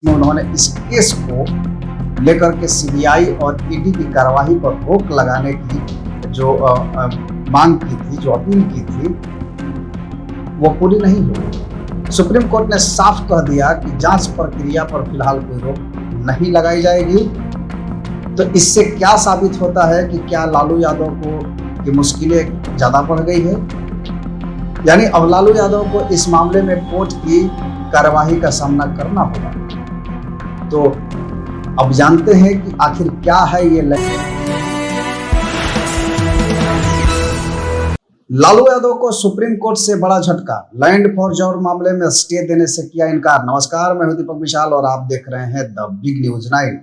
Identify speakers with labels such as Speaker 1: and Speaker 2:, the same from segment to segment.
Speaker 1: में उन्होंने इस केस को लेकर के सीबीआई और ईडी की कार्रवाई पर रोक लगाने की जो मांग की थी, जो अपील की थी, वो पूरी नहीं हुई। सुप्रीम कोर्ट ने साफ कह दिया कि जांच प्रक्रिया पर फिलहाल कोई रोक नहीं लगाई जाएगी। तो इससे क्या साबित होता है कि क्या लालू यादव को की मुश्किलें ज्यादा बढ़ गई है, यानी अब लालू यादव को इस मामले में कोर्ट की कार्यवाही का सामना करना होगा। तो अब जानते हैं कि आखिर क्या है ये लालू यादव को सुप्रीम कोर्ट से बड़ा झटका, लैंड फॉर जॉब मामले में स्टे देने से किया इनकार। नमस्कार, मैं हूं दीपक विशाल और आप देख रहे हैं द बिग न्यूज 9।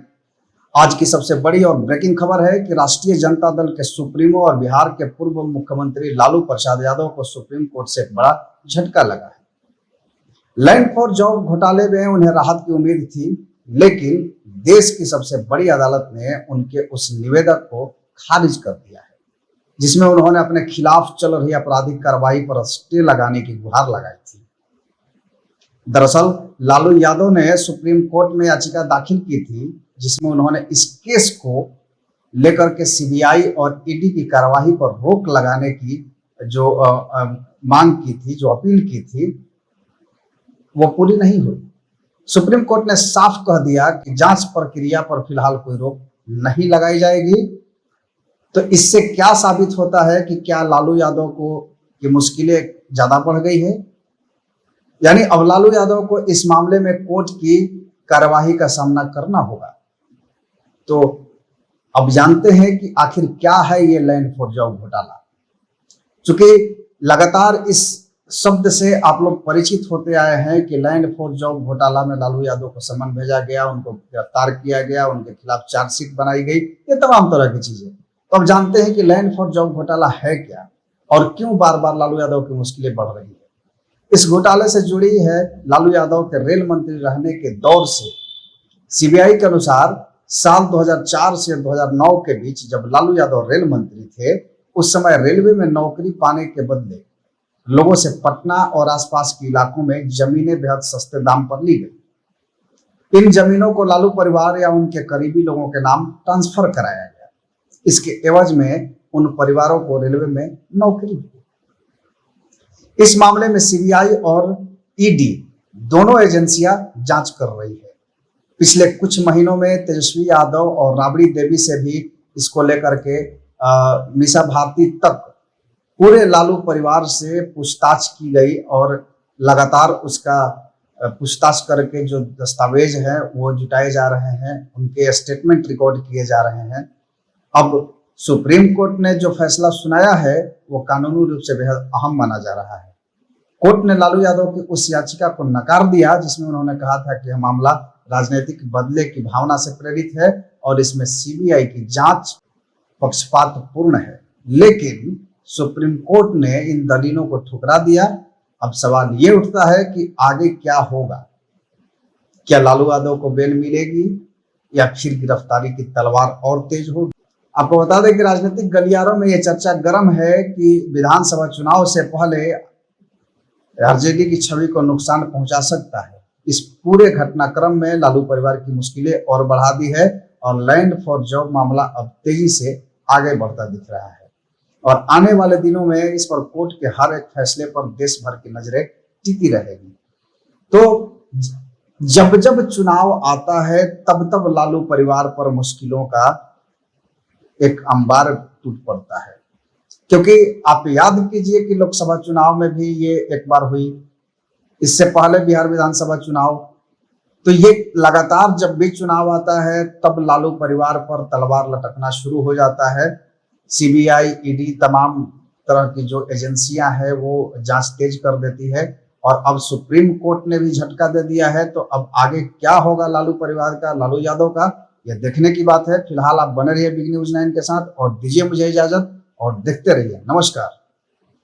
Speaker 1: आज की सबसे बड़ी और ब्रेकिंग खबर है कि राष्ट्रीय जनता दल के सुप्रीमो और बिहार के पूर्व मुख्यमंत्री लालू प्रसाद यादव को सुप्रीम कोर्ट से एक बड़ा झटका लगा है। लैंड फॉर जॉब घोटाले में उन्हें राहत की उम्मीद थी, लेकिन देश की सबसे बड़ी अदालत ने उनके उस निवेदक को खारिज कर दिया है जिसमें उन्होंने अपने खिलाफ चल रही आपराधिक कार्रवाई पर स्टे लगाने की गुहार लगाई थी। दरअसल लालू यादव ने सुप्रीम कोर्ट में याचिका दाखिल की थी जिसमें उन्होंने इस केस को लेकर के सीबीआई और ईडी की कार्रवाई पर रोक लगाने की जो मांग की थी, जो अपील की थी, वो पूरी नहीं हुई। सुप्रीम कोर्ट ने साफ कह दिया कि जांच प्रक्रिया पर फिलहाल कोई रोक नहीं लगाई जाएगी। तो इससे क्या साबित होता है कि क्या लालू यादव को की मुश्किलें ज्यादा बढ़ गई है, यानी अब लालू यादव को इस मामले में कोर्ट की कार्यवाही का सामना करना होगा। तो अब जानते हैं कि आखिर क्या है ये लैंड फॉर जॉब घोटाला। चूंकि लगातार इस शब्द से आप लोग परिचित होते आए हैं कि लैंड फॉर जॉब घोटाला में लालू यादव को समन भेजा गया, उनको गिरफ्तार किया गया, उनके खिलाफ चार्जशीट बनाई गई, ये तमाम तरह की चीजें। तो अब जानते हैं कि लैंड फॉर जॉब घोटाला है क्या और क्यों बार बार लालू यादव की मुश्किलें बढ़ रही है। इस घोटाले से जुड़ी है लालू यादव के रेल मंत्री रहने के दौर से। सीबीआई के अनुसार साल 2004 से 2009 के बीच जब लालू यादव रेल मंत्री थे, उस समय रेलवे में नौकरी पाने के बदले लोगों से पटना और आसपास के इलाकों में जमीनें बेहद सस्ते दाम पर ली गई। इन जमीनों को लालू परिवार या उनके करीबी लोगों के नाम ट्रांसफर कराया गया। इसके एवज में उन परिवारों को रेलवे में नौकरी दी। इस मामले में सीबीआई और ईडी दोनों एजेंसियां जांच कर रही है। पिछले कुछ महीनों में तेजस्वी यादव और राबड़ी देवी से भी इसको लेकर के मीसा भारती तक पूरे लालू परिवार से पूछताछ की गई और लगातार उसका पूछताछ करके जो दस्तावेज है वो जुटाए जा रहे हैं, उनके स्टेटमेंट रिकॉर्ड किए जा रहे हैं। अब सुप्रीम कोर्ट ने जो फैसला सुनाया है वो कानूनी रूप से बेहद अहम माना जा रहा है। कोर्ट ने लालू यादव की उस याचिका को नकार दिया जिसमें उन्होंने कहा था कि यह मामला राजनीतिक बदले की भावना से प्रेरित है और इसमें सीबीआई की जांच पक्षपातपूर्ण है। लेकिन सुप्रीम कोर्ट ने इन दलीलों को ठुकरा दिया। अब सवाल ये उठता है कि आगे क्या होगा। क्या लालू यादव को बेल मिलेगी या फिर गिरफ्तारी की तलवार और तेज होगी। आपको बता दें कि राजनीतिक गलियारों में यह चर्चा गर्म है कि विधानसभा चुनाव से पहले आरजेडी की छवि को नुकसान पहुंचा सकता है। इस पूरे घटनाक्रम में लालू परिवार की मुश्किलें और बढ़ा दी है और लैंड फॉर जॉब मामला अब तेजी से आगे बढ़ता दिख रहा है और आने वाले दिनों में इस पर कोर्ट के हर एक फैसले पर देश भर की नजरें टिकी रहेगी। तो जब जब चुनाव आता है तब तब लालू परिवार पर मुश्किलों का एक अंबार टूट पड़ता है, क्योंकि आप याद कीजिए कि लोकसभा चुनाव में भी ये एक बार हुई, इससे पहले बिहार विधानसभा चुनाव। तो ये लगातार जब भी चुनाव आता है तब लालू परिवार पर तलवार लटकना शुरू हो जाता है। सीबीआई, ईडी, तमाम तरह की जो एजेंसियां हैं वो जांच तेज कर देती है और अब सुप्रीम कोर्ट ने भी झटका दे दिया है। तो अब आगे क्या होगा लालू परिवार का, लालू यादव का, यह देखने की बात है। फिलहाल आप बने रहिए बिग न्यूज 9 के साथ और दीजिए मुझे इजाजत और देखते रहिए। नमस्कार।